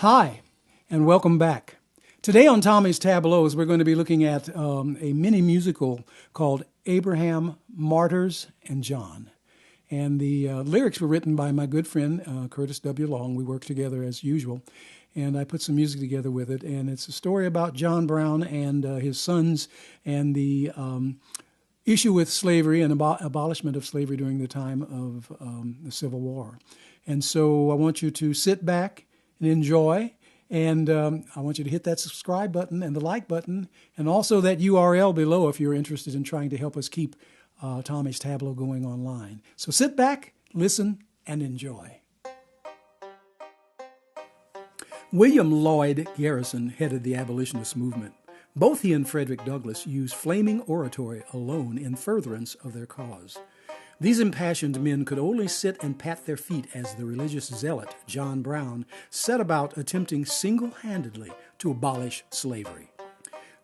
Hi, and welcome back. Today on Tommy's Tableaus, we're going to be looking at a mini musical called Abraham, Martyrs, and John. And the lyrics were written by my good friend, Curtis W. Long. We worked together as usual, and I put some music together with it. And it's a story about John Brown and his sons and the issue with slavery and abolishment of slavery during the time of the Civil War. And so I want you to sit back and enjoy. And I want you to hit that subscribe button and the like button, and also that URL below if you're interested in trying to help us keep Tommy's Tableau going online. So sit back, listen, and enjoy. William Lloyd Garrison headed the abolitionist movement. Both he and Frederick Douglass used flaming oratory alone in furtherance of their cause. These impassioned men could only sit and pat their feet as the religious zealot, John Brown, set about attempting single-handedly to abolish slavery.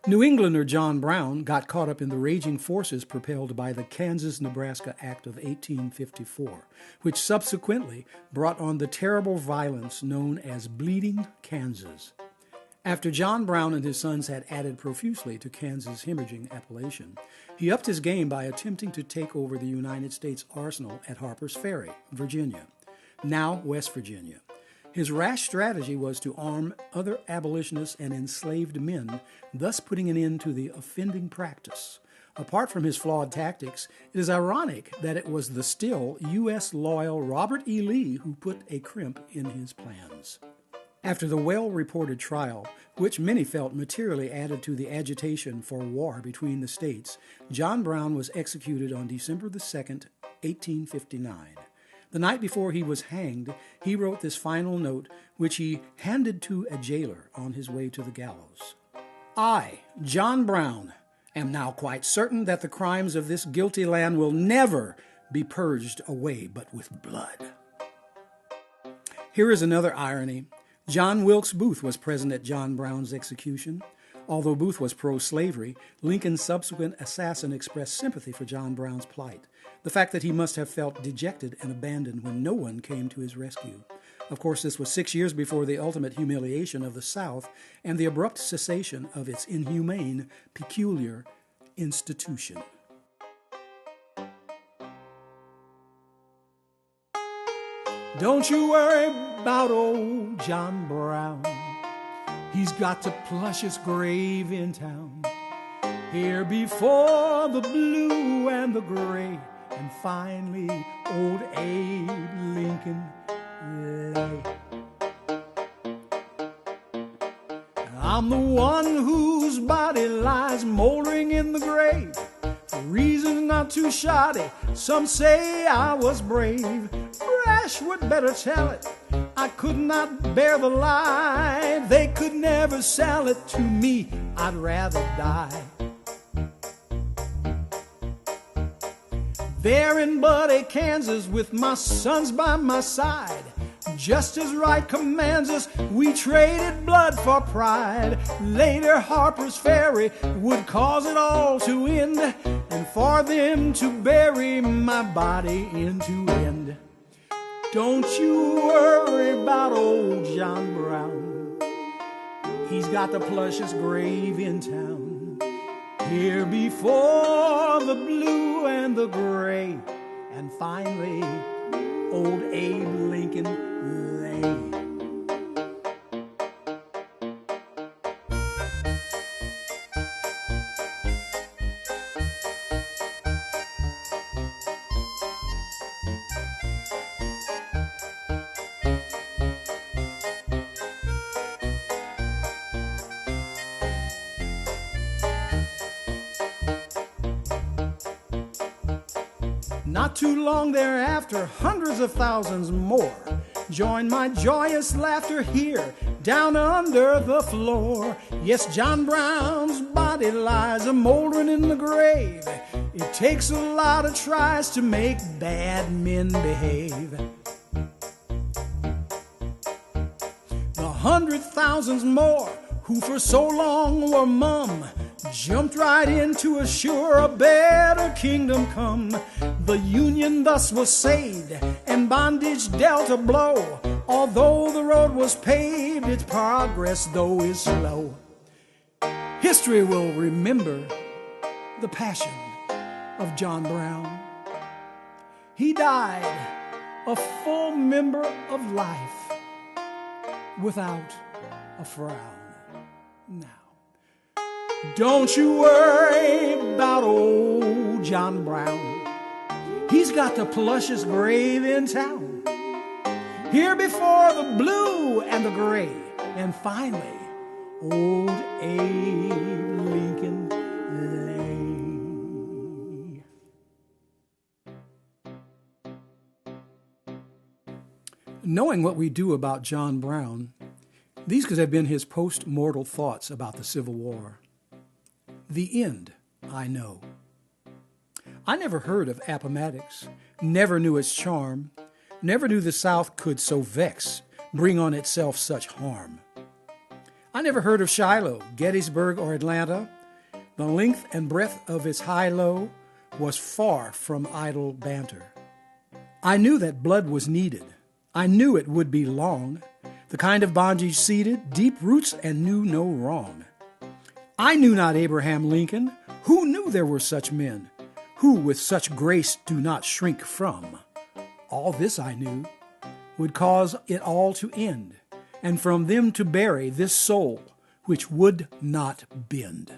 New Englander John Brown got caught up in the raging forces propelled by the Kansas-Nebraska Act of 1854, which subsequently brought on the terrible violence known as Bleeding Kansas. After John Brown and his sons had added profusely to Kansas' hemorrhaging appellation, he upped his game by attempting to take over the United States Arsenal at Harper's Ferry, Virginia, now West Virginia. His rash strategy was to arm other abolitionists and enslaved men, thus putting an end to the offending practice. Apart from his flawed tactics, it is ironic that it was the still U.S. loyal Robert E. Lee who put a crimp in his plans. After the well-reported trial, which many felt materially added to the agitation for war between the states, John Brown was executed on December 2nd, 1859. The night before he was hanged, he wrote this final note, which he handed to a jailer on his way to the gallows. I, John Brown, am now quite certain that the crimes of this guilty land will never be purged away but with blood. Here is another irony. John Wilkes Booth was present at John Brown's execution. Although Booth was pro-slavery, Lincoln's subsequent assassin expressed sympathy for John Brown's plight, the fact that he must have felt dejected and abandoned when no one came to his rescue. Of course, this was 6 years before the ultimate humiliation of the South and the abrupt cessation of its inhumane, peculiar institution. Don't you worry about old John Brown. He's got the plushest grave in town. Here before the blue and the gray, and finally old Abe Lincoln lay. I'm the one whose body lies moldering in the grave. For reasons not too shoddy, some say I was brave. Brash would better tell it. I could not bear the lie. They could never sell it to me. I'd rather die. There in Buddy, Kansas, with my sons by my side, just as right commands us, we traded blood for pride. Later Harper's Ferry would cause it all to end, and for them to bury my body into end. Don't you worry about old John Brown. He's got the plushest grave in town. Here before the blue and the gray, and finally old Abe Lincoln lay. Not too long thereafter, hundreds of thousands more join my joyous laughter here down under the floor. Yes, John Brown's body lies a-moldering in the grave. It takes a lot of tries to make bad men behave. The 100,000s more who for so long were mum jumped right into assure a better kingdom come. The Union thus was saved, and bondage dealt a blow. Although the road was paved, its progress, though, is slow. History will remember the passion of John Brown. He died a full member of life without a frown. Now, don't you worry about old John Brown. He's got the plushest grave in town. Here before the blue and the gray, and finally, old Abe Lincoln lay. Knowing what we do about John Brown, these could have been his post-mortal thoughts about the Civil War. The end, I know. I never heard of Appomattox, never knew its charm, never knew the South could so vex, bring on itself such harm. I never heard of Shiloh, Gettysburg, or Atlanta. The length and breadth of its high-low was far from idle banter. I knew that blood was needed. I knew it would be long, the kind of bondage seeded, deep roots, and knew no wrong. I knew not Abraham Lincoln. Who knew there were such men, who with such grace do not shrink from? All this I knew would cause it all to end, and from them to bury this soul which would not bend.